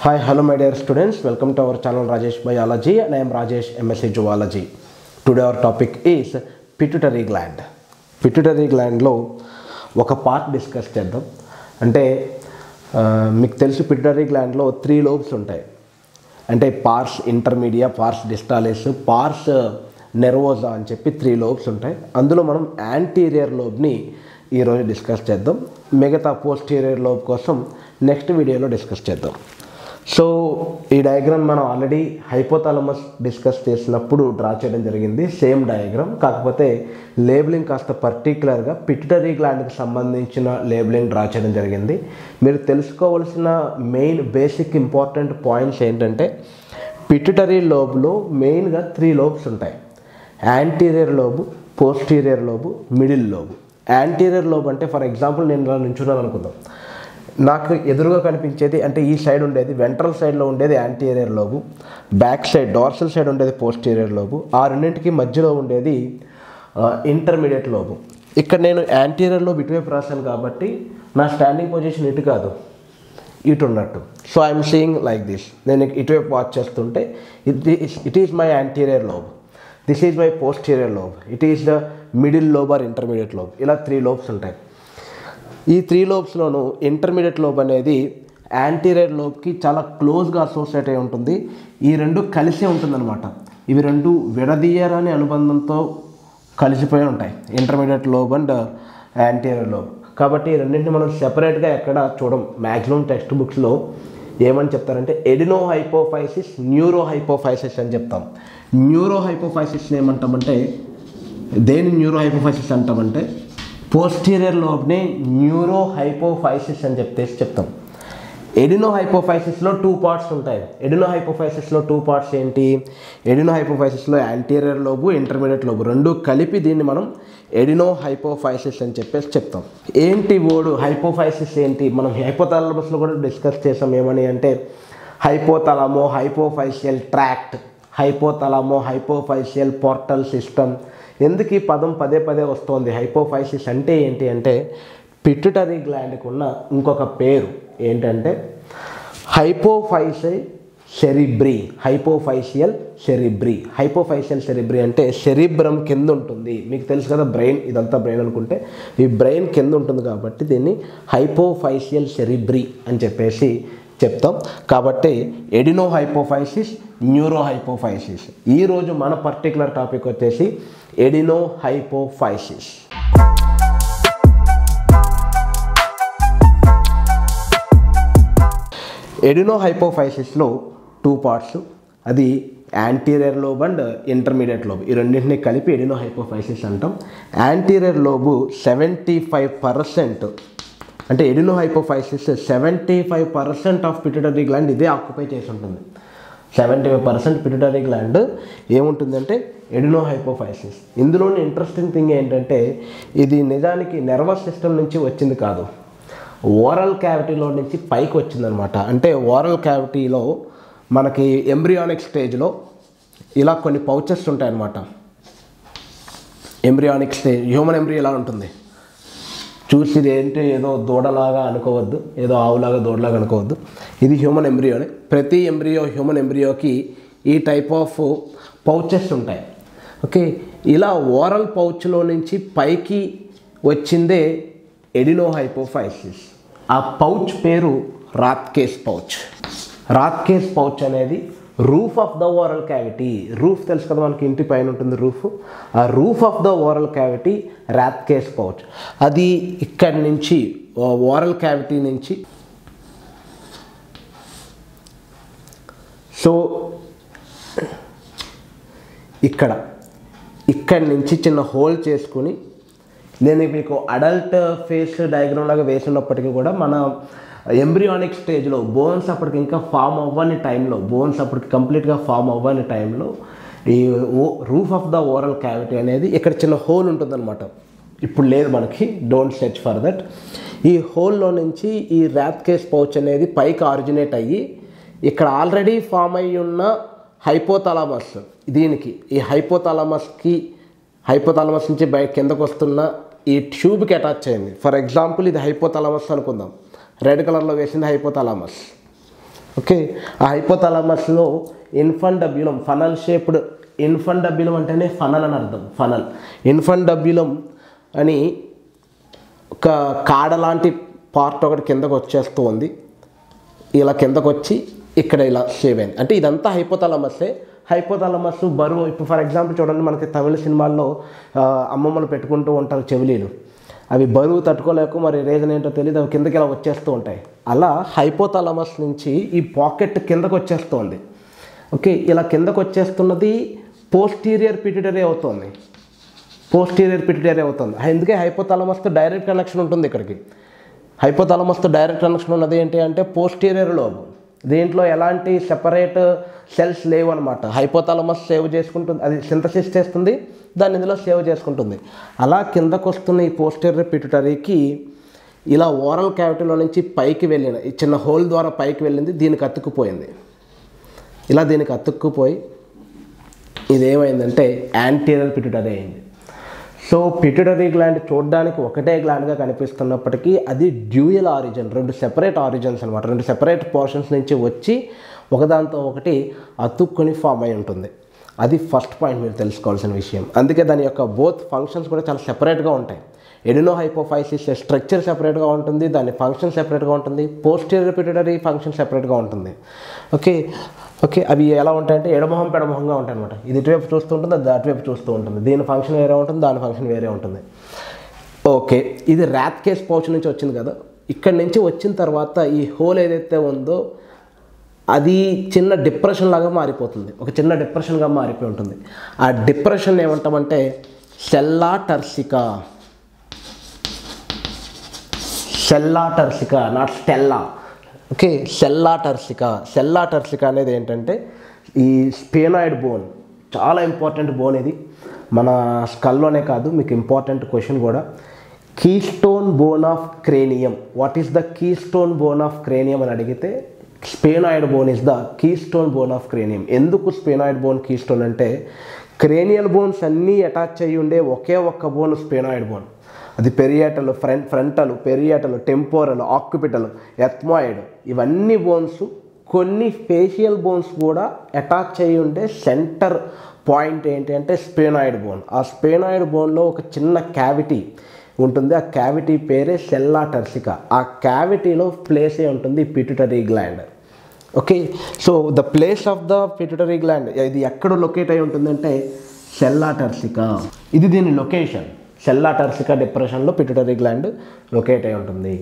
Hi, hello my dear students. Welcome to our channel Rajesh Biology and I am Rajesh MSc Zoology. Today our topic is pituitary gland. Pituitary gland లో ఒక part discuss చేద్దాం. అంటే మీకు తెలుసు pituitary గ్లాండ్లో 3 lobes ఉంటాయి. అంటే పార్స్ intermedia, పార్స్ డిస్టాలిస్, పార్స్ nervosa అని చెప్పి 3 లోబ్స్ ఉంటాయి. అందులో మనం యాంటీరియర్ లోబ్ని ఈరోజు డిస్కస్ చేద్దాం. మిగతా పోస్టీరియర్ లోబ్ కోసం నెక్స్ట్ వీడియోలో డిస్కస్ చేద్దాం. సో ఈ డయాగ్రామ్ మనం ఆల్రెడీ హైపోథాలమస్ డిస్కస్ చేసినప్పుడు డ్రా చేయడం జరిగింది. సేమ్ డయాగ్రామ్, కాకపోతే లేబులింగ్ కాస్త పర్టికులర్గా పిట్యూటరీ గ్లాండ్కి సంబంధించిన లేబులింగ్ డ్రా చేయడం జరిగింది. మీరు తెలుసుకోవాల్సిన మెయిన్ బేసిక్ ఇంపార్టెంట్ పాయింట్స్ ఏంటంటే పిట్యూటరీ లోబ్లో మెయిన్గా 3 లోబ్స్ ఉంటాయి. Anterior lobe, posterior lobe, middle lobe. Anterior lobe అంటే ఫర్ ఎగ్జాంపుల్ నేను ఇలా నించున్నాను అనుకుందాం. నాకు ఎదురుగా కనిపించేది అంటే ఈ సైడ్ ఉండేది వెంట్రల్ సైడ్లో ఉండేది anterior lobe, back side dorsal side ఉండేది పోస్టీరియర్ లోబు, ఆ రెండింటికి మధ్యలో ఉండేది ఇంటర్మీడియట్ లోబు. ఇక్కడ నేను యాంటీరియర్ లోబ్ ఇటువైపు రాశాను కాబట్టి నా స్టాండింగ్ పొజిషన్ ఇటు కాదు, ఇటు ఉన్నట్టు. So I'm seeing like this. నేను ఇటువైపు వాచ్ చేస్తుంటే it is my anterior lobe, this is my posterior lobe, it is the middle lobe are intermediate lobe. ఇలా 3 లోబ్స్ ఉంటాయి. ఈ 3 లోబ్స్లోనూ ఇంటర్మీడియట్ లోబ్ అనేది యాంటీరియర్ లోబ్కి చాలా క్లోజ్గా అసోసియేట్ అయి ఉంటుంది. ఈ రెండు కలిసే ఉంటుందన్నమాట. ఇవి రెండు విడదీయరాని అనుబంధంతో కలిసిపోయి ఉంటాయి, intermediate lobe and anterior lobe. కాబట్టి ఈ రెండింటిని మనం సెపరేట్గా ఎక్కడ చూడం. మ్యాక్సిమం టెక్స్ట్ బుక్స్లో ఏమని చెప్తారంటే ఎడినో హైపోఫైసిస్, న్యూరో హైపోఫైసిస్ అని చెప్తాం. న్యూరో హైపోఫైసిస్ని ఏమంటామంటే, దేని న్యూరో హైపోఫైసిస్ అంటామంటే పోస్టీరియర్ లోబ్ని న్యూరో హైపోఫైసిస్ అని చెప్తాం. ఎడినో హైపోఫైసిస్లో 2 పార్ట్స్ ఉంటాయి. ఎడినో హైపోఫైసిస్లో 2 పార్ట్స్ ఏంటి? ఎడినో హైపోఫైసిస్లో యాంటీరియర్ లోబు, ఇంటర్మీడియట్ లోబు రెండు కలిపి దీన్ని మనం ఎడినో హైపోఫైసిస్ అని చెప్తాం. ఏంటి ఓడు హైపోఫైసిస్ ఏంటి? మనం హైపోథాలమస్లో కూడా డిస్కస్ చేసాం. ఏమని అంటే హైపోథాలమో హైపోఫైషియల్ ట్రాక్ట్, హైపోథాలమో హైపోఫైషియల్ పోర్టల్ సిస్టమ్. ఎందుకు ఈ పదం పదే పదే వస్తుంది? హైపోఫైసిస్ అంటే ఏంటి అంటే పిట్యూటరీ గ్లాండ్కి ఉన్న ఇంకొక పేరు ఏంటంటే హైపోఫైషియల్ సెరిబ్రీ. హైపోఫైషియల్ సెరిబ్రీ. హైపోఫైషియల్ సెరిబ్రీ అంటే సెరిబ్రమ్ కింద ఉంటుంది. మీకు తెలుసు కదా, బ్రెయిన్, ఇదంతా బ్రెయిన్ అనుకుంటే ఈ బ్రెయిన్ కింద ఉంటుంది కాబట్టి దీన్ని హైపోఫైషియల్ సెరిబ్రీ అని చెప్పేసి చెప్తాం. కాబట్టి ఎడినో హైపోఫైసిస్, న్యూరో హైపోఫైసిస్. ఈరోజు మన పర్టికులర్ టాపిక్ వచ్చేసి ఎడినో హైపోఫైసిస్. ఎడినో హైపోఫైసిస్లో 2 పార్ట్స్, అది anterior lobe and intermediate lobe. ఈ రెండింటిని కలిపి ఎడినో హైపోఫైసిస్ అంటాం. యాంటీరియర్ లోబు 75%, అంటే adeno hypophysis 75% of pituitary gland ఇదే ఆక్యుపై చేసి ఉంటుంది. 75% పిట్యూటరీ గ్లాండ్ ఏముంటుందంటే ఎడినో హైపోఫైసిస్. ఇందులోని ఇంట్రెస్టింగ్ థింగ్ ఏంటంటే ఇది నిజానికి నర్వస్ సిస్టమ్ నుంచి వచ్చింది కాదు, ఓరల్ క్యావిటీలో నుంచి పైకి వచ్చిందనమాట. అంటే ఓరల్ క్యావిటీలో మనకి ఎంబ్రియానిక్ స్టేజ్లో ఇలా కొన్ని పౌచెస్ ఉంటాయన్నమాట. ఎంబ్రియానిక్ స్టేజ్, హ్యూమన్ ఎంబ్రియో ఎలా ఉంటుంది చూసి, ఇది ఏంటి ఏదో దూడలాగా అనుకోవద్దు, ఏదో ఆవులాగా దూడలాగా అనుకోవద్దు. ఇది హ్యూమన్ ఎంబ్రియోనే. ప్రతి ఎంబ్రియో, హ్యూమన్ ఎంబ్రియోకి ఈ టైప్ ఆఫ్ పౌచెస్ ఉంటాయి. ఓకే, ఇలా ఓరల్ పౌచ్లో నుంచి పైకి వచ్చిందే ఎడినో హైపోఫైసిస్. ఆ పౌచ్ పేరు రాత్కేస్ పౌచ్. రాత్కేస్ పౌచ్ అనేది roof of the oral cavity. Roof తెలుసు కదా మనకి, ఇంటి పైన ఉంటుంది రూఫ్. ఆ roof of the oral cavity Rathke's pouch. అది ఇక్కడి నుంచి ఓరల్ క్యావిటీ నుంచి, సో ఇక్కడి నుంచి చిన్న హోల్ చేసుకుని, నేను మీకు అడల్ట్ ఫేస్ డయాగ్రామ్ లాగా వేసినప్పటికీ కూడా మన ఎంబ్రియానిక్ స్టేజ్లో బోన్స్ అప్పటికి ఇంకా ఫామ్ అవ్వని టైంలో, బోన్స్ అప్పటికి కంప్లీట్గా ఫామ్ అవ్వని టైంలో ఈ roof of the oral cavity అనేది ఇక్కడ చిన్న హోల్ ఉంటుందన్నమాట. ఇప్పుడు లేదు మనకి, డోంట్ సెర్చ్ ఫర్ దట్. ఈ హోల్లో నుంచి ఈ రాత్కేస్ పౌచ్ అనేది పైకి ఆరిజినేట్ అయ్యి ఇక్కడ ఆల్రెడీ ఫామ్ అయ్యి ఉన్న హైపోథాలమస్, దీనికి ఈ హైపోథాలమస్ నుంచి కిందకు వస్తున్న ఈ ట్యూబ్కి అటాచ్ అయింది. ఫర్ ఎగ్జాంపుల్ ఇది హైపోథాలమస్ అనుకుందాం, రెడ్ కలర్లో వేసింది హైపోథాలమస్. ఓకే, ఆ హైపోథాలమస్లో ఇన్ఫండబ్యులం ఫనల్ షేప్డ్, ఇన్ఫండబ్యులం అంటేనే ఫనల్ అని అర్థం, ఫనల్. ఇన్ఫండబ్యులం అని ఒక కాడ లాంటి పార్ట్ ఒకటి కిందకు వచ్చేస్తూ ఉంది. ఇలా కిందకు వచ్చి ఇక్కడ ఇలా షేవ్ అయింది. అంటే ఇదంతా హైపోథాలమస్సే. హైపోథాలమస్ బరువు, ఇప్పుడు ఫర్ ఎగ్జాంపుల్ చూడండి, మనకి తమిళ సినిమాల్లో అమ్మమ్మలు పెట్టుకుంటూ ఉంటారు చెవిలీలు, అవి బరువు తట్టుకోలేక మరి రీజన్ ఏంటో తెలియదు, అవి కిందకి ఇలా వచ్చేస్తూ ఉంటాయి. అలా హైపోథాలమస్ నుంచి ఈ పాకెట్ కిందకు వచ్చేస్తుంది. ఓకే, ఇలా కిందకు వచ్చేస్తున్నది పోస్టీరియర్ పిట్యూటరీ అవుతుంది, పోస్టీరియర్ పిట్యూటరీ అవుతుంది. అందుకే హైపోథాలమస్తో డైరెక్ట్ కనెక్షన్ ఉంటుంది. ఇక్కడికి హైపోథాలమస్తో డైరెక్ట్ కనెక్షన్ ఉన్నది ఏంటి అంటే పోస్టీరియర్ లోబ్. దీంట్లో ఎలాంటి సెపరేట్ సెల్స్ లేవు అనమాట. హైపోథాలమస్ సేవ్ చేసుకుంటుంది, అది సింథసిస్ చేస్తుంది, దాన్ని ఇందులో సేవ్ చేసుకుంటుంది. అలా కిందకు వస్తున్న ఈ పోస్టీరియర్ పిట్యూటరీకి ఇలా ఓరల్ క్యావిటీలో నుంచి పైకి వెళ్ళిన ఈ చిన్న హోల్ ద్వారా పైకి వెళ్ళింది, దీనికి అతుక్కుపోయింది. ఇలా దీనికి అతుక్కుపోయి ఇదేమైందంటే యాంటీరియర్ పిట్యూటరీ అయింది. సో పిట్యూటరీ గ్లాండ్ చూడడానికి ఒకటే గ్లాండ్గా కనిపిస్తున్నప్పటికీ అది డ్యూయల్ ఆరిజిన్, రెండు సెపరేట్ ఆరిజిన్స్ అనమాట, రెండు సెపరేట్ పోర్షన్స్ నుంచి వచ్చి ఒకదాంతో ఒకటి అతుక్కుని ఫామ్ అయి ఉంటుంది. అది ఫస్ట్ పాయింట్ మీరు తెలుసుకోవాల్సిన విషయం. అందుకే దాని యొక్క బోత్ ఫంక్షన్స్ కూడా చాలా సెపరేట్గా ఉంటాయి. ఎడినోహైపోఫైసిస్ స్ట్రక్చర్ సెపరేట్గా ఉంటుంది, దాని ఫంక్షన్ సెపరేట్గా ఉంటుంది, పోస్టీరియర్ పిట్యూటరీ ఫంక్షన్ సెపరేట్గా ఉంటుంది. ఓకే ఓకే, అవి ఎలా ఉంటాయంటే ఎడమొహం పెడమొహంగా ఉంటాయి అనమాట. ఇది ఇటువైపు చూస్తూ ఉంటుంది, అది అటువైపు చూస్తూ ఉంటుంది. దీని ఫంక్షన్ వేరే ఉంటుంది, దాని ఫంక్షన్ వేరే ఉంటుంది. ఓకే, ఇది ర్యాత్ కేస్ పౌచ్ నుంచి వచ్చింది కదా. ఇక్కడి నుంచి వచ్చిన తర్వాత ఈ హోల్ ఏదైతే ఉందో అది చిన్న డిప్రెషన్ లాగా మారిపోతుంది, ఒక చిన్న డిప్రెషన్గా మారిపోయి ఉంటుంది. ఆ డిప్రెషన్ ఏమంటామంటే sella turcica, sella turcica, not Stella. Okay, sella turcica. Sella turcica అనేది ఏంటంటే ఈ స్పేనాయిడ్ బోన్, చాలా ఇంపార్టెంట్ బోన్ ఇది. మన స్కల్లోనే కాదు, మీకు ఇంపార్టెంట్ క్వశ్చన్ కూడా. Keystone bone of cranium. What is the keystone bone of cranium అని అడిగితే sphenoid bone is the keystone bone of cranium. ఎందుకు స్పేనాయిడ్ బోన్ కీస్టోన్ అంటే క్రేనియల్ బోన్స్ అన్నీ అటాచ్ అయ్యి ఉండే ఒకే ఒక్క బోన్ స్పేనాయిడ్ బోన్. అది పెరియాటలు, ఫ్రంటలు, పెరియాటలు, టెంపోరల్, ఆక్యుపిటల్, ఎథ్మాయిడ్, ఇవన్నీ బోన్స్. కొన్ని ఫేషియల్ బోన్స్ కూడా అటాచ్ అయ్యి ఉండే సెంటర్ పాయింట్ ఏంటి అంటే స్పేనాయిడ్ బోన్. ఆ స్పేనాయిడ్ బోన్లో ఒక చిన్న క్యావిటీ ఉంటుంది, ఆ క్యావిటీ పేరే సెల్లా టర్సికా. ఆ క్యావిటీలో ప్లేస్ అయి ఉంటుంది pituitary gland. Okay, so the place of the pituitary gland ఇది ఎక్కడ లొకేట్ అయి ఉంటుందంటే సెల్లా టర్సికా. ఇది దీని లొకేషన్. సెల్లా టర్సికా డిప్రెషన్లో పిట్యూటరీ గ్లాండ్ లొకేట్ అయి ఉంటుంది.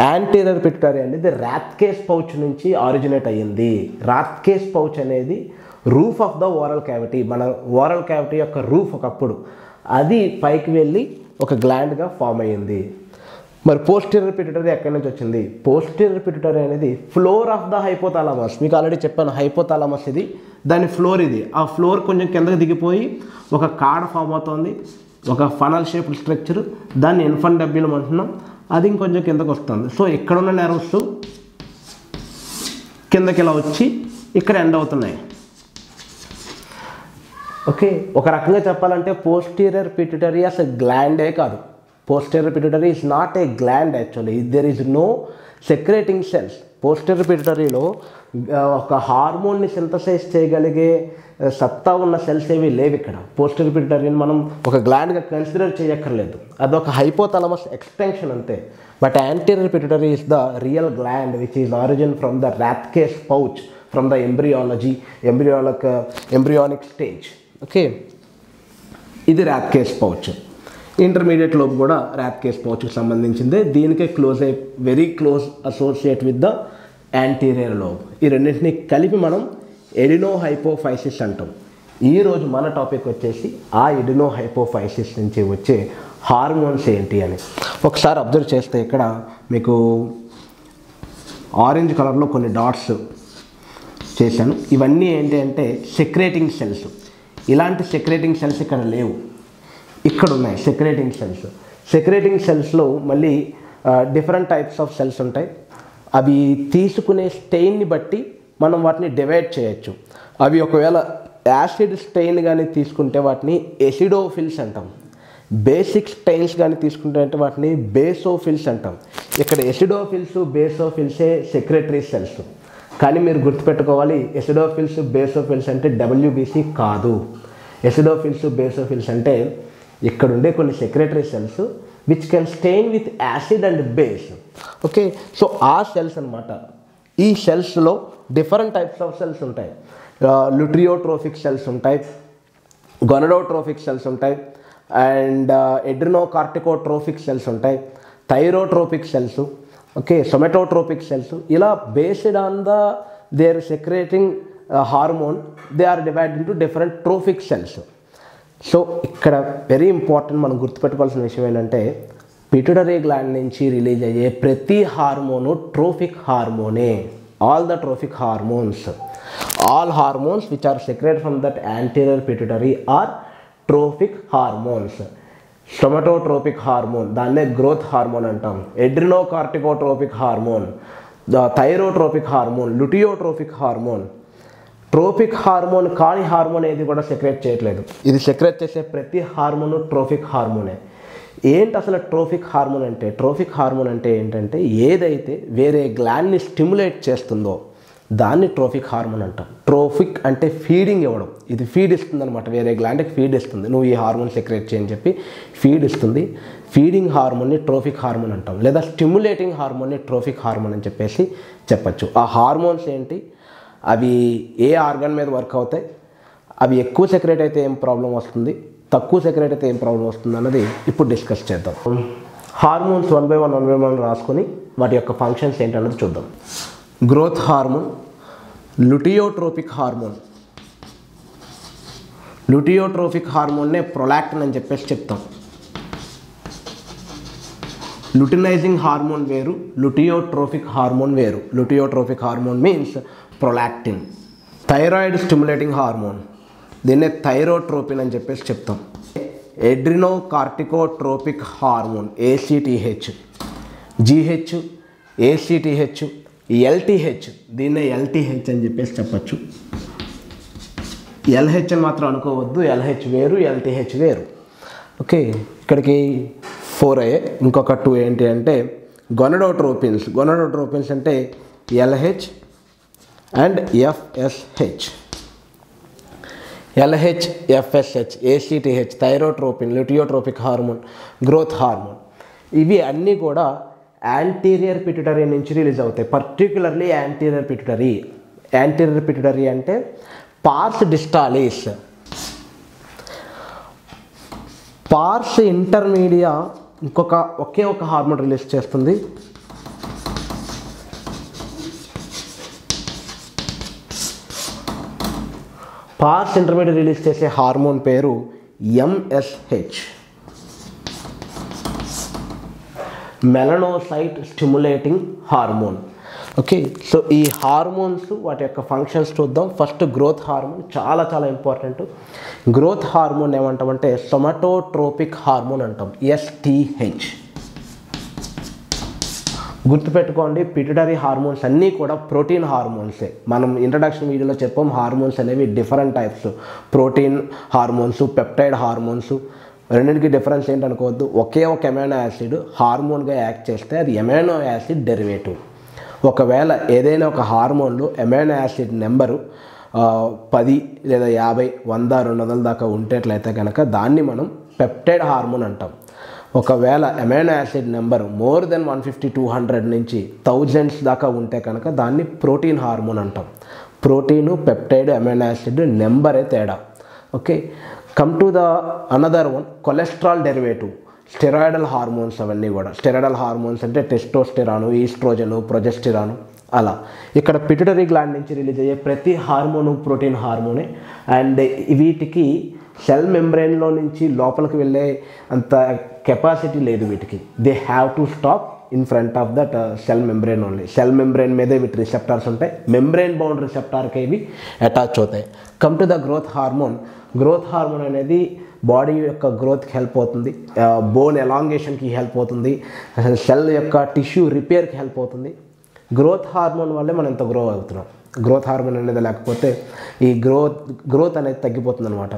యాంటీరియర్ పిట్యూటరీ అనేది రాత్కేస్ పౌచ్ నుంచి ఆరిజినేట్ అయ్యింది. రాత్కేస్ పౌచ్ అనేది roof of the oral cavity, మన ఓరల్ క్యావిటీ యొక్క రూఫ్ ఒకప్పుడు, అది పైకి వెళ్ళి ఒక గ్లాండ్గా ఫామ్ అయ్యింది. మరి పోస్టీరియర్ పిట్యూటరీ ఎక్కడి నుంచి వచ్చింది? పోస్టీరియర్ పిట్యూటరీ అనేది ఫ్లోర్ ఆఫ్ ద హైపోథాలమస్. మీకు ఆల్రెడీ చెప్పాను, హైపోథాలమస్ ఇది, దాని ఫ్లోర్ ఇది. ఆ ఫ్లోర్ కొంచెం కిందకి దిగిపోయి ఒక కాడ ఫామ్ అవుతుంది, ఒక ఫనల్ షేప్డ్ స్ట్రక్చర్, దాన్ని ఇన్ఫండబ్యులం అంటున్నాం. అది ఇంకొంచెం కిందకు వస్తుంది. సో ఇక్కడున్న నెర్వ్స్ కిందకి ఇలా వచ్చి ఇక్కడ ఎండ్ అవుతున్నాయి. ఓకే, ఒక రకంగా చెప్పాలంటే పోస్టీరియర్ పిట్యూటరీ అసలు గ్లాండే కాదు. Posterior pituitary is not a gland actually. There is no secreting cells. Posterior పిట్యూటరీలో ఒక హార్మోన్ని సింథసైజ్ చేయగలిగే సత్తా ఉన్న సెల్స్ ఏవి లేవు ఇక్కడ. పోస్టీరియర్ పిట్యూటరీని మనం ఒక గ్లాండ్గా కన్సిడర్ చేయక్కర్లేదు, అదొక హైపోథాలమస్ ఎక్స్టెన్షన్ అంతే. But anterior pituitary is the real gland which is origin from the Rathke's pouch, from the embryonic stage. Okay, ఇది రాత్కేస్ పౌచ్. ఇంటర్మీడియట్ లోపు కూడా రాత్కేస్ పౌచ్కి సంబంధించిందే. దీనికే very close associate with the anterior lobe. ఈ రెండింటిని కలిపి మనం ఎడినోహైపోఫైసిస్ అంటాం. ఈరోజు మన టాపిక్ వచ్చేసి ఆ ఎడినోహైపోఫైసిస్ నుంచి వచ్చే హార్మోన్స్ ఏంటి అని. ఒకసారి అబ్జర్వ్ చేస్తే ఇక్కడ మీకు ఆరెంజ్ కలర్లో కొన్ని డాట్స్ చేశాను. ఇవన్నీ ఏంటి అంటే సెక్రేటింగ్ సెల్స్. ఇలాంటి సెక్రేటింగ్ సెల్స్ ఇక్కడ లేవు, ఇక్కడ ఉన్నాయి సెక్రేటింగ్ సెల్స్. సెక్రేటింగ్ సెల్స్లో మళ్ళీ డిఫరెంట్ టైప్స్ ఆఫ్ సెల్స్ ఉంటాయి. అవి తీసుకునే స్టెయిన్ని బట్టి మనం వాటిని డివైడ్ చేయొచ్చు. అవి ఒకవేళ యాసిడ్ స్టెయిన్ కానీ తీసుకుంటే వాటిని ఎసిడోఫిల్స్ అంటాం. బేసిక్ స్టెయిన్స్ కానీ తీసుకుంటే అంటే వాటిని బేసోఫిల్స్ అంటాం. ఇక్కడ ఎసిడోఫిల్స్, బేసోఫిల్సే సెక్రేటరీ సెల్స్. కానీ మీరు గుర్తుపెట్టుకోవాలి, ఎసిడోఫిల్స్ బేసోఫిల్స్ అంటే WBC కాదు. ఎసిడోఫిల్స్ బేసోఫిల్స్ అంటే ఇక్కడ ఉండే కొన్ని secretory cells which can stain with acid and base. Okay, so ఆ సెల్స్ అనమాట. ఈ సెల్స్లో డిఫరెంట్ టైప్స్ ఆఫ్ సెల్స్ ఉంటాయి. ల్యూట్రియోట్రోఫిక్ సెల్స్ ఉంటాయి, గొనడోట్రోఫిక్ సెల్స్ ఉంటాయి, అండ్ ఎడ్రినోకార్టికోట్రోఫిక్ సెల్స్ ఉంటాయి, thyrotropic cells, okay, somatotropic cells. ఇలా based on their secreting hormone they are divide into different trophic cells. So ఇక్కడ వెరీ ఇంపార్టెంట్ మనం గుర్తుపెట్టుకోవాల్సిన విషయం ఏంటంటే పిట్యూటరీ గ్లాండ్ నుంచి రిలీజ్ అయ్యే ప్రతి హార్మోను ట్రోఫిక్ హార్మోనే. All the trophic hormones, all hormones which are secrete from that anterior pituitary are trophic hormones. Somatotropic hormone దాన్నే గ్రోత్ హార్మోన్ అంటాం. Adrenocorticotropic hormone, thyrotropic hormone, luteotropic hormone. Tropic hormone కాని hormone ఏది కూడా secrete చేయట్లేదు. ఇది secrete చేసే ప్రతి hormone trophic హార్మోనే. ఏంటి అసలు ట్రోఫిక్ హార్మోన్ అంటే? ట్రోఫిక్ హార్మోన్ అంటే ఏంటంటే ఏదైతే వేరే గ్లాండ్ని స్టిమ్యులేట్ చేస్తుందో దాన్ని ట్రోఫిక్ హార్మోన్ అంటాం. ట్రోఫిక్ అంటే ఫీడింగ్ ఇవ్వడం. ఇది ఫీడ్ ఇస్తుంది అనమాట, వేరే గ్లాండ్కి ఫీడ్ ఇస్తుంది. నువ్వు ఈ హార్మోన్ సెక్రేట్ చేయని చెప్పి ఫీడ్ ఇస్తుంది. ఫీడింగ్ హార్మోన్ని ట్రోఫిక్ హార్మోన్ అంటాం, లేదా స్టిమ్యులేటింగ్ హార్మోన్ని ట్రోఫిక్ హార్మోన్ అని చెప్పేసి చెప్పచ్చు. ఆ హార్మోన్స్ ఏంటి, అవి ఏ ఆర్గన్ మీద వర్క్ అవుతాయి, అవి ఎక్కువ సెక్రేట్ అయితే ఏం ప్రాబ్లం వస్తుంది, తక్కువ సెక్రేట్ అయితే ఏం ప్రాబ్లం వస్తుంది అన్నది ఇప్పుడు డిస్కస్ చేద్దాం. హార్మోన్స్ 1 by 1 రాసుకొని వాటి యొక్క ఫంక్షన్స్ ఏంటన్నది చూద్దాం. Growth hormone, luteotropic hormone. Luteotropic హార్మోన్నే ప్రొలాక్టిన్ అని చెప్పేసి చెప్తాం. లుటినైజింగ్ హార్మోన్ వేరు, లుటియోట్రోపిక్ హార్మోన్ వేరు. Luteotropic hormone means prolactin. Thyroid stimulating hormone, దీన్నే థైరోట్రోపిన్ అని చెప్పేసి చెప్తాం. Adrenocorticotropic hormone ACTH, GH, ACTH, LTH, దీన్నే LTH అని చెప్పేసి చెప్పచ్చు. LH అని మాత్రం అనుకోవద్దు, LH వేరు, LTH వేరు. ఓకే, ఇక్కడికి 4 అయ్యాయి. ఇంకొక 2 ఏంటి అంటే గొనడోట్రోపిన్స్. గొనడోట్రోపిన్స్ అంటే LH and FSH. LH, FSH, ACTH, thyrotropin, luteotropic hormone, growth hormone. ఇవి అన్నీ కూడా యాంటీరియర్ పిట్యూటరీ నుంచి రిలీజ్ అవుతాయి. Particularly anterior pituitary. Anterior pituitary అంటే పార్స్ డిస్టాలిస్. పార్స్ ఇంటర్మీడియా ఒకే ఒక హార్మోన్ రిలీజ్ చేస్తుంది. పార్స్ ఇంటర్మీడియట్ రిలీజ్ చేసే హార్మోన్ పేరు MSH, melanocyte stimulating hormone. Okay, so ఈ హార్మోన్స్ వాటి యొక్క ఫంక్షన్స్ చూద్దాం. ఫస్ట్ గ్రోత్ హార్మోన్ చాలా చాలా ఇంపార్టెంట్. గ్రోత్ హార్మోన్ ఏమంటామంటే సొమటోట్రోపిక్ హార్మోన్ అంటాం, STH. గుర్తుపెట్టుకోండి, పిట్యూటరీ హార్మోన్స్ అన్నీ కూడా ప్రోటీన్ హార్మోన్సే. మనం ఇంట్రడక్షన్ వీడియోలో చెప్పాం హార్మోన్స్ అనేవి different types. Protein hormones, peptide hormones. రెండింటికి డిఫరెన్స్ ఏంటనుకోవద్దు. ఒకే ఒక అమైనో యాసిడ్ హార్మోన్గా యాక్ట్ చేస్తే అది అమైనో యాసిడ్ డెరివేటివ్. ఒకవేళ ఏదైనా ఒక హార్మోన్లో అమైనో యాసిడ్ నెంబరు 10 లేదా 50, 100, 200 దాకా ఉండేట్లయితే కనుక దాన్ని మనం పెప్టైడ్ హార్మోన్ అంటాం. ఒకవేళ amino acid number more than 150, 200 నుంచి 1000s దాకా ఉంటే కనుక దాన్ని ప్రోటీన్ హార్మోన్ అంటాం. ప్రోటీను, పెప్టైడ్, అమైనో యాసిడ్ నెంబరే తేడా. Okay, come to the another one, cholesterol derivative. Steroidal hormones అవన్నీ కూడా. స్టెరాయిడల్ హార్మోన్స్ అంటే టెస్టోస్టెరాను, ఈస్ట్రోజను, ప్రొజెస్టెరాను. అలా ఇక్కడ పిట్యూటరీ గ్లాండ్ నుంచి రిలీజ్ అయ్యే ప్రతి హార్మోను ప్రోటీన్ హార్మోనే. అండ్ వీటికి సెల్ మెంబ్రెయిన్లో నుంచి లోపలికి వెళ్ళే అంత కెపాసిటీ లేదు వీటికి. They have to stop in front of that cell membrane only. Cell membrane మీదే వీటి రిసెప్టార్స్ ఉంటాయి. మెంబ్రెయిన్ బౌండ్ రిసెప్టార్కి ఇవి అటాచ్ అవుతాయి. Come to the growth hormone. Growth hormone అనేది బాడీ యొక్క గ్రోత్కి హెల్ప్ అవుతుంది, బోన్ ఎలాంగేషన్కి హెల్ప్ అవుతుంది, సెల్ యొక్క టిష్యూ రిపేర్కి హెల్ప్ అవుతుంది. గ్రోత్ హార్మోన్ వల్లే మనం ఇంత గ్రో అవుతున్నాం. గ్రోత్ హార్మోన్ అనేది లేకపోతే ఈ గ్రోత్ అనేది తగ్గిపోతుంది అనమాట.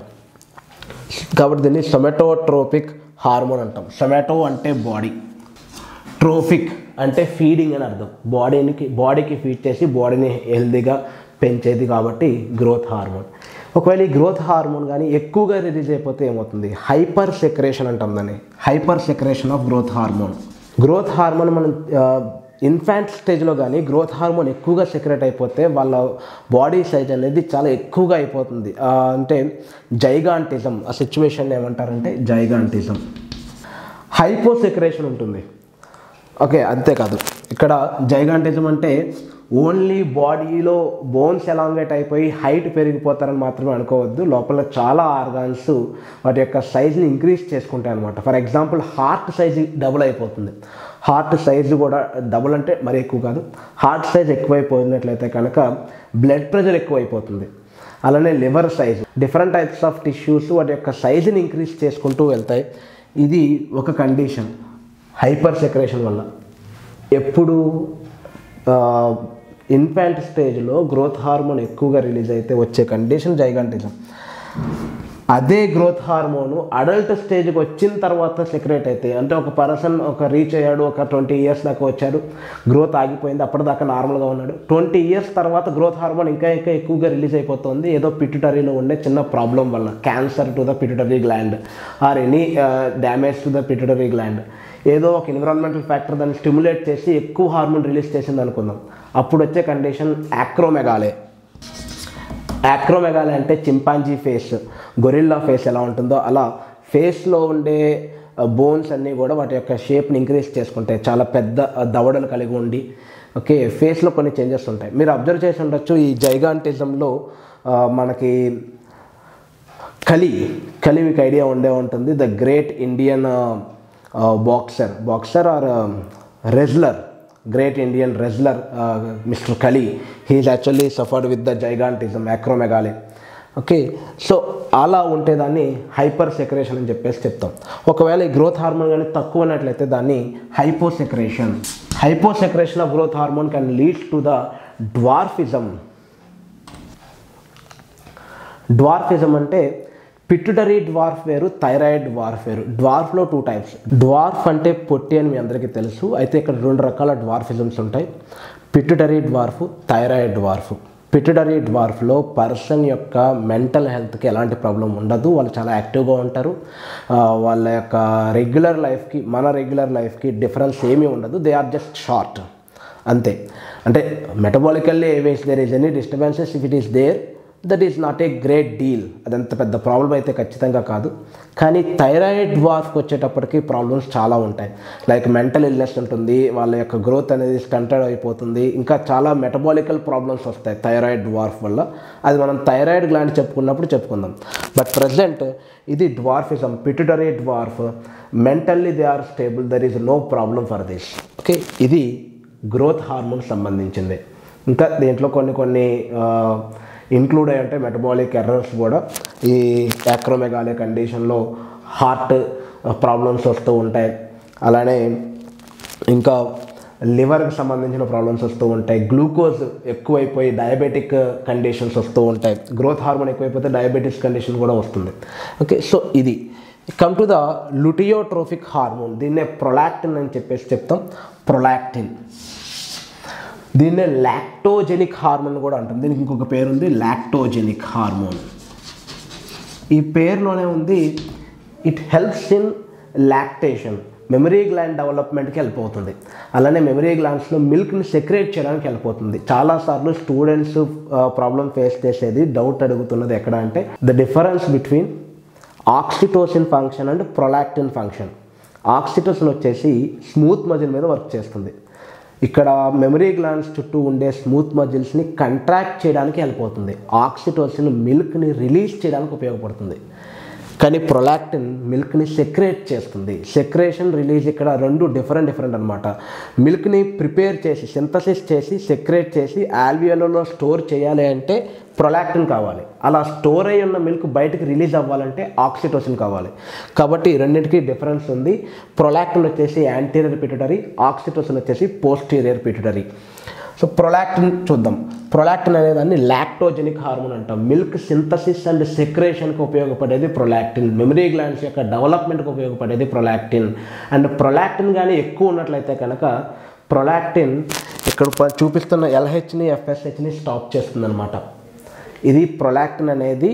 కాబట్టి దీన్ని సొమెటోట్రోపిక్ హార్మోన్ అంటాం. సొమెటో అంటే బాడీ, ట్రోఫిక్ అంటే ఫీడింగ్ అని అర్థం, బాడీకి ఫీడ్ చేసి బాడీని హెల్తీగా పెంచేది కాబట్టి గ్రోత్ హార్మోన్. ఒకవేళ ఈ గ్రోత్ హార్మోన్ కానీ ఎక్కువగా రిలీజ్ అయిపోతే ఏమవుతుంది, హైపర్ సెక్రేషన్ అంటాం దాన్ని, hyper secretion of growth hormone. Growth hormone మనం ఇన్ఫాంట్ స్టేజ్లో కానీ గ్రోత్ హార్మోన్ ఎక్కువగా సెక్రేట్ అయిపోతే వాళ్ళ బాడీ సైజ్ అనేది చాలా ఎక్కువగా అయిపోతుంది. అంటే జైగాంటిజం, ఆ సిచ్యువేషన్ ఏమంటారంటే జైగాంటిజం. హైపో సెక్రేషన్ ఉంటుంది. ఓకే, అంతేకాదు ఇక్కడ జైగాంటిజం అంటే ఓన్లీ బాడీలో బోన్స్ ఎలాంగేట్ అయిపోయి హైట్ పెరిగిపోతారని మాత్రమే అనుకోవద్దు. లోపల చాలా ఆర్గాన్స్ వాటి యొక్క సైజుని ఇంక్రీజ్ చేసుకుంటాయి అనమాట. For example heart size double అయిపోతుంది. హార్ట్ సైజు కూడా డబుల్ అంటే మరీ ఎక్కువ కాదు. హార్ట్ సైజ్ ఎక్కువైపోయినట్లయితే కనుక బ్లడ్ ప్రెషర్ ఎక్కువైపోతుంది. అలానే liver size, different types of tissues వాటి యొక్క సైజుని ఇంక్రీజ్ చేసుకుంటూ వెళ్తాయి. ఇది ఒక కండిషన్ హైపర్ సెక్రేషన్ వల్ల. ఎప్పుడు ఇన్ఫాంట్ స్టేజ్లో గ్రోత్ హార్మోన్ ఎక్కువగా రిలీజ్ అయితే వచ్చే కండిషన్ జైగాంటిజం. అదే గ్రోత్ హార్మోను అడల్ట్ స్టేజ్కి వచ్చిన తర్వాత సెక్రేట్ అయితే, అంటే ఒక పర్సన్ రీచ్ అయ్యాడు, ఒక 20 ఇయర్స్ దాకా వచ్చాడు, గ్రోత్ ఆగిపోయింది, అప్పటిదాకా నార్మల్గా ఉన్నాడు. 20 ఇయర్స్ తర్వాత గ్రోత్ హార్మోన్ ఇంకా ఎక్కువగా రిలీజ్ అయిపోతుంది. ఏదో పిట్యూటరీలో ఉండే చిన్న ప్రాబ్లం వల్ల, cancer to the pituitary gland or any damage to the pituitary gland, ఏదో ఒక ఎన్విరాన్మెంటల్ ఫ్యాక్టర్ దాన్ని స్టిమ్యులేట్ చేసి ఎక్కువ హార్మోన్ రిలీజ్ చేసింది అనుకుందాం. అప్పుడు వచ్చే కండిషన్ యాక్రోమెగాలే. యాక్రోమెగాలే అంటే చింపాంజీ ఫేస్, గొరిల్లా ఫేస్ ఎలా ఉంటుందో అలా ఫేస్లో ఉండే బోన్స్ అన్నీ కూడా వాటి యొక్క షేప్ని ఇంక్రీజ్ చేసుకుంటాయి. చాలా పెద్ద దవడలు కలిగి ఉండి, ఓకే, ఫేస్లో కొన్ని చేంజెస్ ఉంటాయి. మీరు అబ్జర్వ్ చేసి ఉండొచ్చు, ఈ జైగాంటిజంలో మనకి కలి మీకు ఐడియా ఉండే ఉంటుంది. The great Indian boxer or wrestler, great Indian wrestler, Mr. Kali, he is actually suffered with the gigantism, acromegaly. Okay, so అలా ఉంటే దాన్ని హైపర్ సెక్రేషన్ అని చెప్పేసి చెప్తాం. ఒకవేళ ఈ గ్రోత్ హార్మోన్ కానీ తక్కువ ఉన్నట్లయితే దాన్ని hyposecretion. Hyposecretion of growth hormone can lead to the dwarfism. Dwarfism అంటే పిట్యూటరీ డ్వార్ఫ్ వేరు, థైరాయిడ్ డ్వార్ఫ్ వేరు. డ్వార్ఫ్లో 2 టైప్స్. డ్వార్ఫ్ అంటే పొట్టి అని మీ అందరికీ తెలుసు. అయితే ఇక్కడ 2 రకాల డ్వార్ఫిజమ్స్ ఉంటాయి, pituitary dwarf, thyroid dwarf. Pituitary డ్వార్ఫ్లో పర్సన్ యొక్క మెంటల్ హెల్త్కి ఎలాంటి ప్రాబ్లం ఉండదు, వాళ్ళు చాలా యాక్టివ్గా ఉంటారు. వాళ్ళ యొక్క రెగ్యులర్ లైఫ్కి మన రెగ్యులర్ లైఫ్కి డిఫరెన్స్ ఏమీ ఉండదు. దే ఆర్ జస్ట్ షార్ట్, అంతే. అంటే metabolically always there is any disturbances, if it is there that is not a great deal. అదంత పెద్ద ప్రాబ్లం అయితే ఖచ్చితంగా కాదు. కానీ థైరాయిడ్ డ్వార్ఫ్కి వచ్చేటప్పటికి ప్రాబ్లమ్స్ చాలా ఉంటాయి. లైక్ మెంటల్ ఇల్నెస్ ఉంటుంది, వాళ్ళ యొక్క గ్రోత్ అనేది స్టంటెడ్ అయిపోతుంది, ఇంకా చాలా మెటబాలికల్ ప్రాబ్లమ్స్ వస్తాయి థైరాయిడ్ డ్వార్ఫ్ వల్ల. అది మనం థైరాయిడ్ గ్లాండ్ చెప్పుకుందాం. బట్ ప్రజెంట్ ఇది dwarfism, pituitary dwarf. Mentally they are stable, there is no problem for this. Okay, ఇది గ్రోత్ హార్మోన్ సంబంధించింది. ఇంకా దీంట్లో కొన్ని ఇంక్లూడ్ అయ్యి ఉంటాయి మెటబాలిక్ ఎర్రర్స్ కూడా. ఈ యాక్రోమెగాలే కండిషన్లో హార్ట్ ప్రాబ్లమ్స్ వస్తూ ఉంటాయి. అలానే ఇంకా లివర్కి సంబంధించిన ప్రాబ్లమ్స్ వస్తూ ఉంటాయి. గ్లూకోజ్ ఎక్కువైపోయి డయాబెటిక్ కండిషన్స్ వస్తూ ఉంటాయి. గ్రోత్ హార్మోన్ ఎక్కువైపోతే డయాబెటిక్స్ కండిషన్ కూడా వస్తుంది. ఓకే, సో ఇది కమ్ టు ద లుటియోట్రోఫిక్ హార్మోన్. దీన్నే ప్రొలాక్టిన్ అని చెప్పేసి చెప్తాం. ప్రొలాక్టిన్, దీన్నే లాక్టోజెనిక్ హార్మోన్ కూడా అంటాం. దీనికి ఇంకొక పేరు ఉంది, లాక్టోజెనిక్ హార్మోన్. ఈ పేరులోనే ఉంది, it helps in lactation, memory gland డెవలప్మెంట్కి హెల్ప్ అవుతుంది. అలానే మెమరీ గ్లాండ్స్లో మిల్క్ని సెక్రేట్ చేయడానికి హెల్ప్ అవుతుంది. చాలాసార్లు స్టూడెంట్స్ ప్రాబ్లం ఫేస్ చేసేది, డౌట్ అడుగుతున్నది ఎక్కడ అంటే the difference between oxytocin function and prolactin function. Oxytocin వచ్చేసి స్మూత్ మజిల్ మీద వర్క్ చేస్తుంది. ఇక్కడ మెమరీ గ్లాండ్స్ చుట్టూ ఉండే స్మూత్ మజిల్స్ని కంట్రాక్ట్ చేయడానికి హెల్ప్ అవుతుంది. ఆక్సిటోసిన్ మిల్క్ని రిలీజ్ చేయడానికి ఉపయోగపడుతుంది. కానీ ప్రొలాక్టిన్ మిల్క్ని సెక్రేట్ చేస్తుంది. సెక్రేషన్, రిలీజ్ ఇక్కడ 2 డిఫరెంట్ అనమాట. మిల్క్ని ప్రిపేర్ చేసి, సింథసిస్ చేసి, సెక్రేట్ చేసి ఆల్వియోలో స్టోర్ చేయాలి అంటే ప్రొలాక్టిన్ కావాలి. అలా స్టోర్ అయ్యి ఉన్న మిల్క్ బయటకు రిలీజ్ అవ్వాలంటే ఆక్సిటోసిన్ కావాలి. కాబట్టి రెండింటికి డిఫరెన్స్ ఉంది. ప్రొలాక్టిన్ వచ్చేసి యాంటీరియర్ పిట్యూటరీ, ఆక్సిటోసిన్ వచ్చేసి పోస్టీరియర్ పిట్యూటరీ. సో ప్రొలాక్టిన్ చూద్దాం. ప్రొలాక్టిన్ అనేదాన్ని లాక్టోజెనిక్ హార్మోన్ అంటాం. మిల్క్ సింథసిస్ అండ్ సెక్రేషన్కి ఉపయోగపడేది ప్రొలాక్టిన్. మెమరీ గ్లాండ్స్ యొక్క డెవలప్మెంట్కి ఉపయోగపడేది ప్రొలాక్టిన్. అండ్ ప్రొలాక్టిన్ కానీ ఎక్కువ ఉన్నట్లయితే కనుక ప్రొలాక్టిన్ ఇక్కడ చూపిస్తున్న ఎల్హెచ్ని ఎఫ్ఎస్హెచ్ని స్టాప్ చేస్తుంది అనమాట. ఇది ప్రొలాక్టిన్ అనేది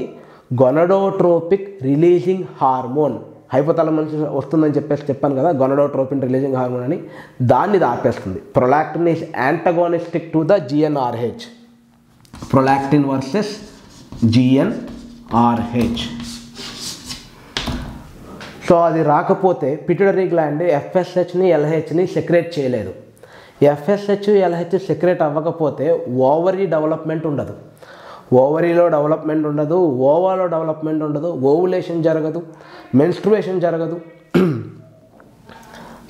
గొనడోట్రోపిక్ రిలీజింగ్ హార్మోన్. హైపోథాలమస్ వస్తుందని చెప్పాను కదా, గొనడోట్రోపిన్ రిలీజింగ్ హార్మోన్ అని, దాన్ని ఇది ఆపేస్తుంది. Prolactin is antagonistic to the GnRH. Prolactin versus GnRH. So అది రాకపోతే పిట్యూటరీ గ్లాండ్ ఎఫ్ఎస్హెచ్ని ఎల్హెచ్ని సెక్రేట్ చేయలేదు. ఎఫ్ఎస్హెచ్ ఎల్హెచ్ సెక్రేట్ అవ్వకపోతే ఓవరీ డెవలప్మెంట్ ఉండదు, ఓవరీలో డెవలప్మెంట్ ఉండదు, ఓవాలో డెవలప్మెంట్ ఉండదు, ఓవులేషన్ జరగదు, మెన్స్ట్రుయేషన్ జరగదు.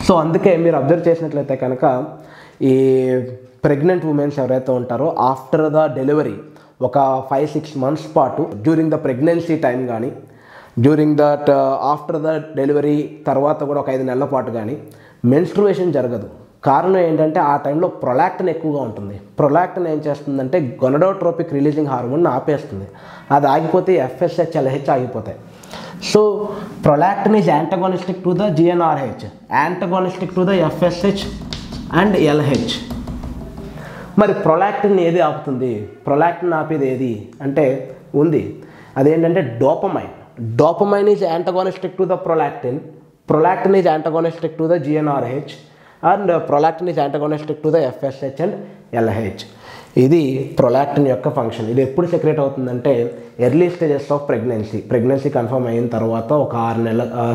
సో అందుకే మీరు అబ్జర్వ్ చేసినట్లయితే కనుక ఈ ప్రెగ్నెంట్ ఉమెన్స్ ఎవరైతే ఉంటారో ఆఫ్టర్ ద డెలివరీ ఒక 5-6 months పాటు, డ్యూరింగ్ ద ప్రెగ్నెన్సీ టైం కానీ, during that after the delivery తర్వాత కూడా ఒక 5 నెలల పాటు కానీ మెన్స్ట్రుయేషన్ జరగదు. కారణం ఏంటంటే ఆ టైంలో ప్రొలాక్టిన్ ఎక్కువగా ఉంటుంది. ప్రొలాక్టిన్ ఏం చేస్తుందంటే గొనడోట్రోపిక్ రిలీజింగ్ హార్మోన్ ఆపేస్తుంది. అది ఆగిపోతే ఎఫ్ఎస్హెచ్ ఎల్హెచ్ ఆగిపోతాయి. So prolactin is antagonistic to the GnRH, antagonistic to the FSH and LH. మరి ప్రొలాక్టిన్ ఏది ఆపుతుంది? ప్రొలాక్టిన్ ఆపేది ఏది అంటే ఉంది, అదేంటంటే dopamine. Dopamine is antagonistic to the prolactin, prolactin is antagonistic to the GnRH and prolactin is antagonistic to the FSH and LH. ఇది prolactin యొక్క ఫంక్షన్. ఇది ఎప్పుడు సెక్రేట్ అవుతుందంటే early stages of pregnancy confirm అయిన తర్వాత ఒక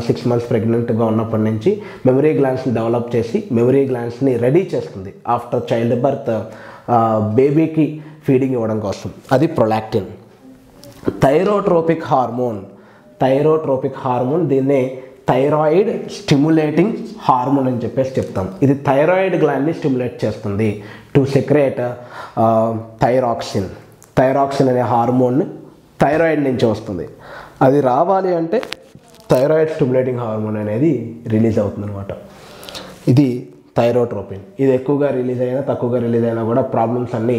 6 months ప్రెగ్నెంట్గా ఉన్నప్పటి నుంచి మెమరీ గ్లాండ్స్ని డెవలప్ చేసి మెమరీ గ్లాండ్స్ని రెడీ చేస్తుంది ఆఫ్టర్ చైల్డ్ బర్త్ బేబీకి ఫీడింగ్ ఇవ్వడం కోసం. అది ప్రొలాక్టిన్. థైరోట్రోపిక్ హార్మోన్ దీన్నే థైరాయిడ్ స్టిమ్యులేటింగ్ హార్మోన్ అని చెప్పేసి చెప్తాం. ఇది థైరాయిడ్ గ్లాండ్ని స్టిమ్యులేట్ చేస్తుంది టు సెక్రేట్ థైరాక్సిన్. థైరాక్సిన్ అనే హార్మోన్ థైరాయిడ్ నుంచి వస్తుంది. అది రావాలి అంటే థైరాయిడ్ స్టిమ్యులేటింగ్ హార్మోన్ అనేది రిలీజ్ అవుతుంది అనమాట. ఇది థైరోట్రోపిన్. ఇది ఎక్కువగా రిలీజ్ అయినా తక్కువగా రిలీజ్ అయినా కూడా ప్రాబ్లమ్స్ అన్నీ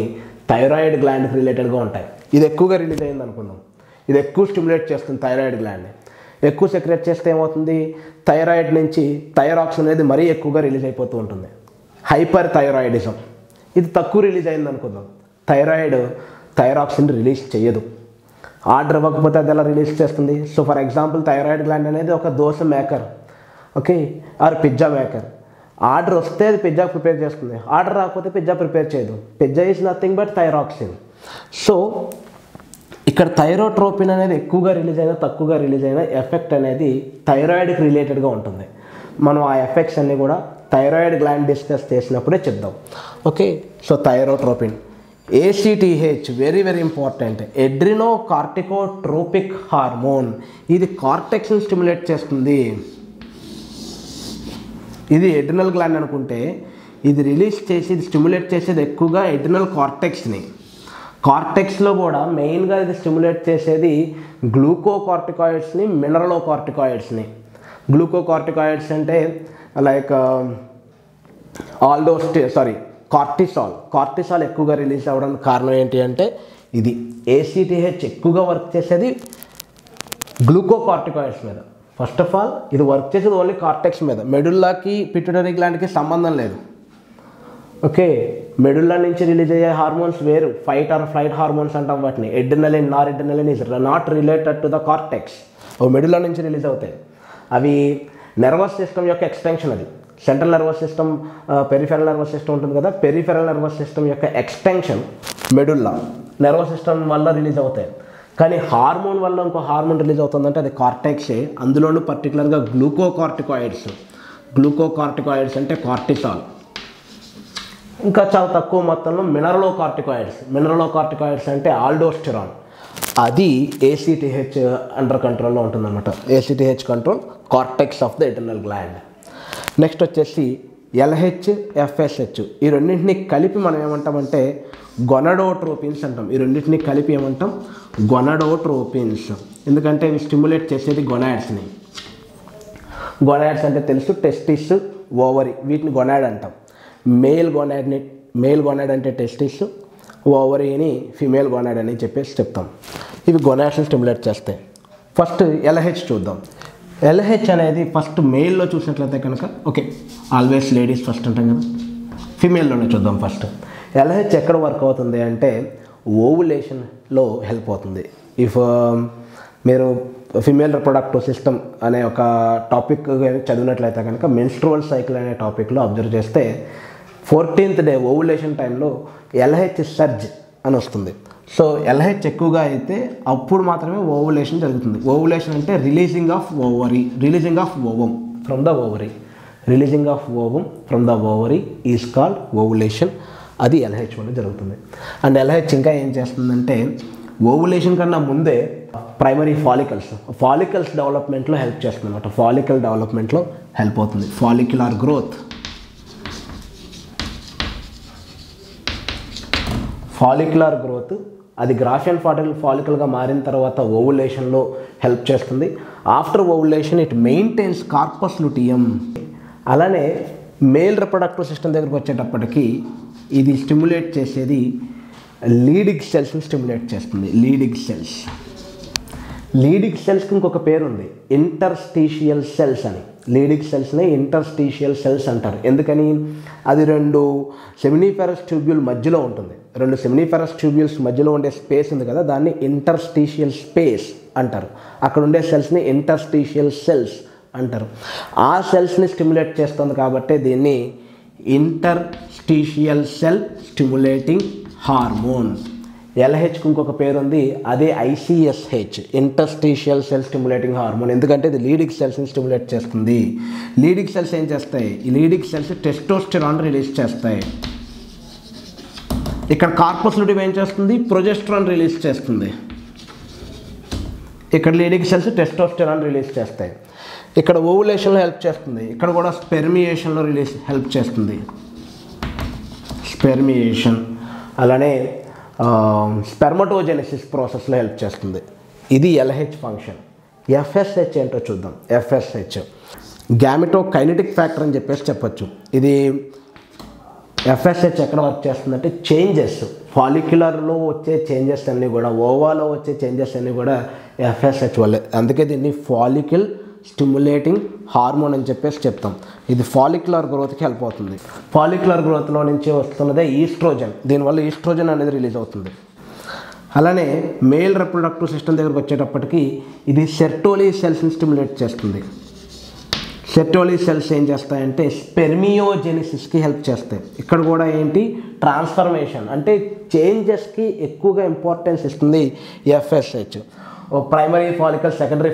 థైరాయిడ్ గ్లాండ్కి రిలేటెడ్గా ఉంటాయి. ఇది ఎక్కువగా రిలీజ్ అయింది అనుకుందాం, ఇది ఎక్కువ స్టిమ్యులేట్ చేస్తుంది థైరాయిడ్ గ్లాండ్ని. ఎక్కువ సెక్రేట్ చేస్తే ఏమవుతుంది, థైరాయిడ్ నుంచి థైరాక్సిన్ అనేది మరీ ఎక్కువగా రిలీజ్ అయిపోతూ ఉంటుంది. Hyper thyroidism. ఇది తక్కువ రిలీజ్ అయింది అనుకుందాం, థైరాక్సిన్ రిలీజ్ చేయదు. ఆర్డర్ ఇవ్వకపోతే అది ఎలా రిలీజ్ చేస్తుంది? So for example thyroid gland అనేది ఒక dosa maker, okay, or pizza maker. Order వస్తే అది పిజ్జా ప్రిపేర్ చేస్తుంది, ఆర్డర్ రాకపోతే పిజ్జా ప్రిపేర్ చేయదు. Pizza is nothing but thyroxine. So ఇక్కడ థైరోట్రోపిన్ అనేది ఎక్కువగా రిలీజ్ అయినా తక్కువగా రిలీజ్ అయినా ఎఫెక్ట్ అనేది థైరాయిడ్కి రిలేటెడ్గా ఉంటుంది. మనం ఆ ఎఫెక్ట్స్ అన్నీ కూడా థైరాయిడ్ గ్లాండ్ డిస్కస్ చేసినప్పుడే చెప్దాం. Okay, so thyrotropin. ACTH very very important, adrenocorticotropic hormone. ఇది కార్టెక్స్ని స్టిమ్యులేట్ చేస్తుంది. ఇది ఎడ్రినల్ గ్లాండ్ అనుకుంటే ఇది రిలీజ్ చేసి ఇది స్టిమ్యులేట్ చేసేది ఎక్కువగా ఎడ్రినల్ కార్టెక్స్ని. కార్టెక్స్లో కూడా మెయిన్గా ఇది స్టిమ్యులేట్ చేసేది గ్లూకోకార్టికాయిడ్స్ని, మినరలోకార్టికాయిడ్స్ని. గ్లూకోకార్టికాయిడ్స్ అంటే లైక్ కార్టిసాల్ ఎక్కువగా రిలీజ్ అవ్వడానికి కారణం ఏంటి అంటే ఇది ఏసీటీహెచ్ ఎక్కువగా వర్క్ చేసేది గ్లూకోకార్టికాయిడ్స్ మీద. ఫస్ట్ ఆఫ్ ఆల్ ఇది వర్క్ చేసేది ఓన్లీ కార్టెక్స్ మీద, మెడుల్లాకి పిట్యూటరీ గ్లాండ్కి సంబంధం లేదు. ఓకే, మెడుల్లా నుంచి రిలీజ్ అయ్యే హార్మోన్స్ వేరు, ఫైట్ ఆర్ ఫ్లైట్ హార్మోన్స్ అంటాం వాటిని. Adrenaline, Nar adrenaline is not related to the cortex. అవి మెడుల్లా నుంచి రిలీజ్ అవుతాయి. అవి నర్వస్ సిస్టమ్ యొక్క ఎక్స్టెన్షన్. అది central nervous system, peripheral nervous system ఉంటుంది కదా, పెరిఫెరల్ నర్వస్ సిస్టమ్ యొక్క ఎక్స్టెన్షన్ మెడుల్లా. నర్వస్ సిస్టమ్ వల్ల రిలీజ్ అవుతాయి. కానీ హార్మోన్ వల్ల ఇంకో హార్మోన్ రిలీజ్ అవుతుందంటే అది కార్టెక్సే. అందులోనూ పర్టికులర్గా గ్లూకోకార్టికాయిడ్స్ అంటే కార్టిసాల్. ఇంకా చాలా తక్కువ మొత్తంలో మినరలోకార్టికాయిడ్స్ అంటే ఆల్డోస్టెరాన్. అది ఏసీటీహెచ్ అండర్ కంట్రోల్లో ఉంటుందన్నమాట. ACTH control cortex of the adrenal gland. Next వచ్చేసి ఎల్హెచ్, ఎఫ్ఎస్హెచ్. ఈ రెండింటిని కలిపి మనం ఏమంటామంటే గొనడోట్రోపిన్స్ అంటాం. ఈ రెండింటిని కలిపి ఏమంటాం? గొనడోట్రోపిన్స్. ఎందుకంటే ఇవి స్టిమ్యులేట్ చేసేది గొనాడ్స్ని. గొనాడ్స్ అంటే తెలుసు, టెస్టిస్, ఓవరీ, వీటిని గొనాడ్ అంటాం. మేల్ గొనాడ్ అంటే టెస్టిస్, ఓవరీని ఫిమేల్ గొనాడ్ అని చెప్పేసి చెప్తాం. ఇవి గొనాడ్స్ని స్టిమ్యులేట్ చేస్తాయి. ఫస్ట్ ఎల్హెచ్ చూద్దాం. ఎల్హెచ్ అనేది ఫస్ట్ మేల్లో చూసినట్లయితే కనుక, ఓకే, ఆల్వేస్ లేడీస్ ఫస్ట్ అంటాం కదా, ఫిమేల్లోనే చూద్దాం ఫస్ట్. LH ఎక్కడ వర్క్ అవుతుంది అంటే ఓవులేషన్లో హెల్ప్ అవుతుంది. ఇఫ్ మీరు ఫిమేల్ రిప్రొడక్టివ్ సిస్టమ్ అనే ఒక టాపిక్ చదివినట్లయితే కనుక మెన్స్ట్రువల్ సైకిల్ అనే టాపిక్లో అబ్జర్వ్ చేస్తే 14th డే ఓవులేషన్ టైంలో LH సర్జ్ అని వస్తుంది. సో LH ఎక్కువగా అయితే అప్పుడు మాత్రమే ఓవులేషన్ జరుగుతుంది. ఓవులేషన్ అంటే releasing of ovum from the ovary. Releasing of ovum from the ovary is called ovulation. అది LH వల్ల జరుగుతుంది. అండ్ LH ఇంకా ఏం చేస్తుందంటే ఓవులేషన్ కన్నా ముందే ప్రైమరీ ఫాలికల్స్ డెవలప్మెంట్లో హెల్ప్ చేస్తుంది అనమాట. ఫాలికల్ డెవలప్మెంట్లో హెల్ప్ అవుతుంది. ఫాలిక్యులర్ గ్రోత్, అది గ్రాఫియన్ ఫాలికల్గా మారిన తర్వాత ఓవులేషన్లో హెల్ప్ చేస్తుంది. After ovulation it maintains corpus luteum. అలానే మేల్ రిప్రొడక్టివ్ సిస్టమ్ దగ్గరికి వచ్చేటప్పటికి ఇది స్టిమ్యులేట్ చేసేది లీడింగ్ సెల్స్ని స్టిమ్యులేట్ చేస్తుంది. లీడింగ్ సెల్స్కి ఇంకొక పేరు ఉంది, ఇంటర్స్టీషియల్ సెల్స్ అని. లీడింగ్ సెల్స్ని ఇంటర్స్టీషియల్ సెల్స్ అంటారు. ఎందుకని? అది రెండు సెమినిఫెరస్ ట్యూబ్యూల్ మధ్యలో ఉంటుంది. రెండు సెమినిఫెరస్ ట్యూబ్యూల్స్ మధ్యలో ఉండే స్పేస్ ఉంది కదా, దాన్ని ఇంటర్స్టీషియల్ స్పేస్ అంటారు. అక్కడ ఉండే సెల్స్ని ఇంటర్స్టీషియల్ సెల్స్ అంటారు. ఆ సెల్స్ని స్టిమ్యులేట్ చేస్తుంది కాబట్టి దీన్ని ఇంటర్స్టీషియల్ సెల్ స్టిమ్యులేటింగ్ హార్మోన్. LHకి ఇంకొక పేరు ఉంది, అదే ICSH, interstitial cell stimulating hormone. ఎందుకంటే ఇది లీడింగ్ సెల్స్ని స్టిమ్యులేట్ చేస్తుంది. లీడింగ్ సెల్స్ ఏం చేస్తాయి? ఈ లీడింగ్ సెల్స్ టెస్టోస్టెరాన్ రిలీజ్ చేస్తాయి. ఇక్కడ కార్పస్ లుటియం ఏం చేస్తుంది? ప్రొజెస్ట్రాన్ రిలీజ్ చేస్తుంది. ఇక్కడ లీడింగ్ సెల్స్ టెస్టోస్టెరాన్ రిలీజ్ చేస్తాయి. ఇక్కడ ఓవులేషన్లో హెల్ప్ చేస్తుంది. ఇక్కడ కూడా స్పెర్మియేషన్లో హెల్ప్ చేస్తుంది. స్పెర్మియేషన్ అలానే స్పెర్మటోజెనసిస్ ప్రాసెస్లో హెల్ప్ చేస్తుంది. ఇది LH ఫంక్షన్. FSH ఏంటో చూద్దాం. FSH గ్యామెటోకైనెటిక్ ఫ్యాక్టర్ అని చెప్పొచ్చు. ఇది FSH ఎక్కడ వర్క్ చేస్తుందంటే చేంజెస్, ఫాలిక్యులర్లో వచ్చే చేంజెస్ అన్నీ కూడా, ఓవాలో వచ్చే చేంజెస్ అన్నీ కూడా FSH వల్లే. అందుకే దీన్ని ఫాలిక్యుల్ స్టిమ్యులేటింగ్ హార్మోన్ అని చెప్తాం. ఇది ఫాలిక్యులర్ గ్రోత్కి హెల్ప్ అవుతుంది. ఫాలిక్యులర్ గ్రోత్లో నుంచి వస్తున్నదే ఈస్ట్రోజన్. దీనివల్ల ఈస్ట్రోజన్ అనేది రిలీజ్ అవుతుంది. అలానే మేల్ రిప్రొడక్టివ్ సిస్టమ్ దగ్గరకు వచ్చేటప్పటికి ఇది సెర్టోలీ సెల్స్ని స్టిమ్యులేట్ చేస్తుంది. సెర్టోలీ సెల్స్ ఏం చేస్తాయంటే స్పెర్మియోజెనిసిస్కి హెల్ప్ చేస్తాయి. ఇక్కడ కూడా ఏంటి? ట్రాన్స్ఫర్మేషన్ అంటే చేంజెస్కి ఎక్కువగా ఇంపార్టెన్స్ ఇస్తుంది FSH. Primary follicle secondary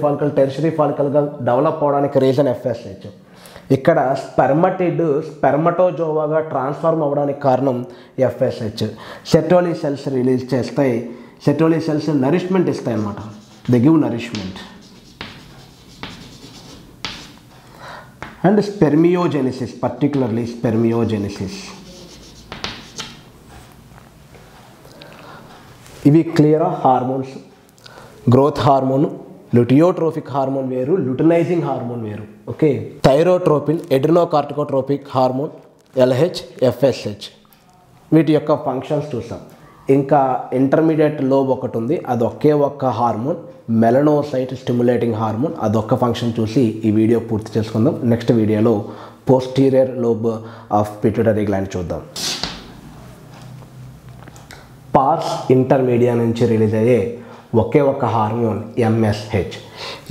follicle tertiary ఫాలికల్గా డెవలప్ అవడానికి రీజన్ FSH. ఇక్కడ స్పెర్మటోజోవాగా ట్రాన్స్ఫార్మ్ అవ్వడానికి కారణం FSH. సెర్టోలీ సెల్స్ రిలీజ్ చేస్తాయి. సెర్టోలీ సెల్స్ నరిష్మెంట్ ఇస్తాయి అన్నమాట. They give nourishment. And spermiogenesis, particularly spermiogenesis. ఇవి clear hormones. Growth hormone, luteotrophic hormone వేరు, లుటినైజింగ్ హార్మోన్ వేరు. Okay, thyrotropin, adrenocorticotropic hormone, LH, FSH వీటి యొక్క ఫంక్షన్స్ చూసాం. ఇంకా ఇంటర్మీడియట్ లోబ్ ఒకటి ఉంది, అది ఒక్క హార్మోన్, మెలనోసైట్ స్టిమ్యులేటింగ్ హార్మోన్. అదొక్క ఫంక్షన్ చూసి ఈ వీడియో పూర్తి చేసుకుందాం. నెక్స్ట్ వీడియోలో posterior lobe of pituitary gland చూద్దాం. పార్స్ ఇంటర్మీడియా నుంచి రిలీజ్ అయ్యే ఒక్క హార్మోన్ MSH.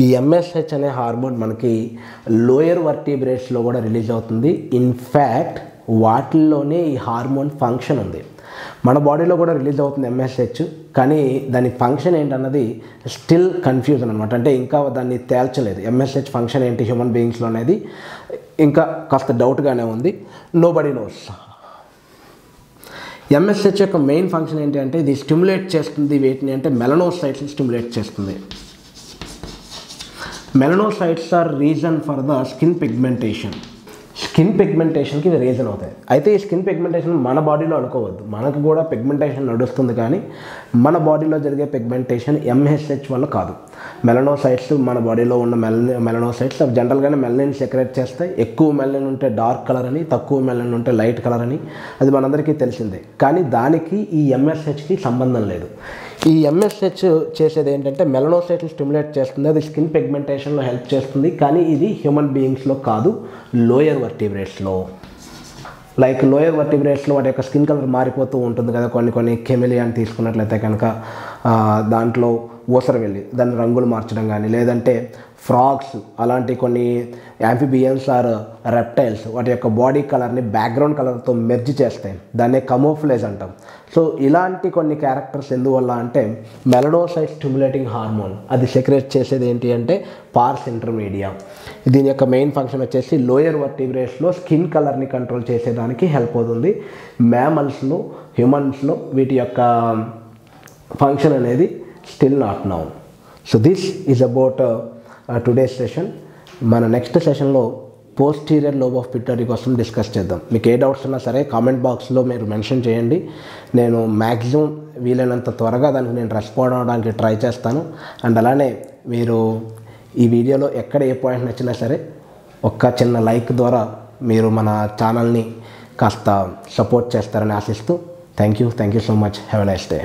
ఈ MSH అనే హార్మోన్ మనకి లోయర్ వర్టిబ్రేట్స్లో కూడా రిలీజ్ అవుతుంది. ఇన్ఫ్యాక్ట్ వాటిల్లోనే ఈ హార్మోన్ ఫంక్షన్ ఉంది. మన బాడీలో కూడా రిలీజ్ అవుతుంది MSH, కానీ దాని ఫంక్షన్ ఏంటన్నది స్టిల్ కన్ఫ్యూజన్ అనమాట. అంటే ఇంకా దాన్ని తేల్చలేదు. MSH ఫంక్షన్ ఏంటి హ్యూమన్ బీయింగ్స్లో అనేది ఇంకా కాస్త డౌట్గానే ఉంది. Nobody knows. MSH యొక్క మెయిన్ ఫంక్షన్ ఏంటి అంటే ఇది స్టిమ్యులేట్ చేస్తుంది వేటిని అంటే మెలనోసైట్స్ని స్టిమ్యులేట్ చేస్తుంది. Melanocytes are reason for the skin pigmentation. Skin పిగ్మెంటేషన్కి ఇవి రీజన్ అవుతాయి. అయితే ఈ స్కిన్ పిగ్మెంటేషన్ మన బాడీలో అనుకోవద్దు. మనకు కూడా పిగ్మెంటేషన్ నడుస్తుంది, కానీ మన బాడీలో జరిగే పిగ్మెంటేషన్ MSH వల్ల కాదు. మెలనోసైట్స్ మన బాడీలో ఉన్న మెలనోసైట్స్ అవి జనరల్గానే మెలనిన్ సెక్రెట్ చేస్తాయి. ఎక్కువ మెలనిన్ ఉంటే డార్క్ కలర్ అని, తక్కువ మెలనిన్ ఉంటే లైట్ కలర్ అని, అది మనందరికీ తెలిసిందే. కానీ దానికి ఈ MSHకి సంబంధం లేదు. ఈ MSH చేసేది ఏంటంటే మెలనోసైట్ని స్టిమ్యులేట్ చేస్తుంది. అది స్కిన్ పిగ్మెంటేషన్లో హెల్ప్ చేస్తుంది, కానీ ఇది హ్యూమన్ బీయింగ్స్లో కాదు, లోయర్ వర్టిబ్రేట్స్లో. లైక్ లోయర్ వర్టిబ్రేట్స్లో వాటి యొక్క స్కిన్ కలర్ మారిపోతూ ఉంటుంది కదా, కొన్ని కెమిలియన్ తీసుకున్నట్లయితే కనుక దాంట్లో ఊసరవెల్లి దాని రంగులు మార్చడం కానీ, లేదంటే ఫ్రాగ్స్ అలాంటి కొన్ని యాంఫిబియన్స్ ఆర్ రెప్టైల్స్ వాటి యొక్క బాడీ కలర్ని బ్యాక్గ్రౌండ్ కలర్తో మెర్జ్ చేస్తాయి, దాన్నే కమోఫ్లేజ్ అంటాం. సో ఇలాంటి కొన్ని క్యారెక్టర్స్ ఎందువల్ల అంటే మెలనోసైట్ స్టిమ్యులేటింగ్ హార్మోన్ అది సెక్రెట్ చేసేది ఏంటి అంటే పార్స్ ఇంటర్మీడియా. దీని యొక్క మెయిన్ ఫంక్షన్ వచ్చేసి లోయర్ వర్టిబ్రేట్స్లో స్కిన్ కలర్ని కంట్రోల్ చేసేదానికి హెల్ప్ అవుతుంది. మ్యామల్స్లో, హ్యూమన్స్లో వీటి యొక్క ఫంక్షన్ అనేది still not noun. So this is about today's session. మన నెక్స్ట్ సెషన్లో పోస్టీరియర్ లోబ్ ఆఫ్ పిట్యూటరీ కోసం డిస్కస్ చేద్దాం. మీకు ఏ డౌట్స్ ఉన్నా సరే కామెంట్ బాక్స్లో మీరు మెన్షన్ చేయండి. నేను మ్యాక్సిమం వీలైనంత త్వరగా దానికి నేను రెస్పాండ్ అవ్వడానికి ట్రై చేస్తాను. అండ్ అలానే మీరు ఈ వీడియోలో ఎక్కడ ఏ పాయింట్ నచ్చినా సరే ఒక్క చిన్న లైక్ ద్వారా మీరు మన ఛానల్ని కాస్త సపోర్ట్ చేస్తారని ఆశిస్తూ thank you so much. Have a nice day.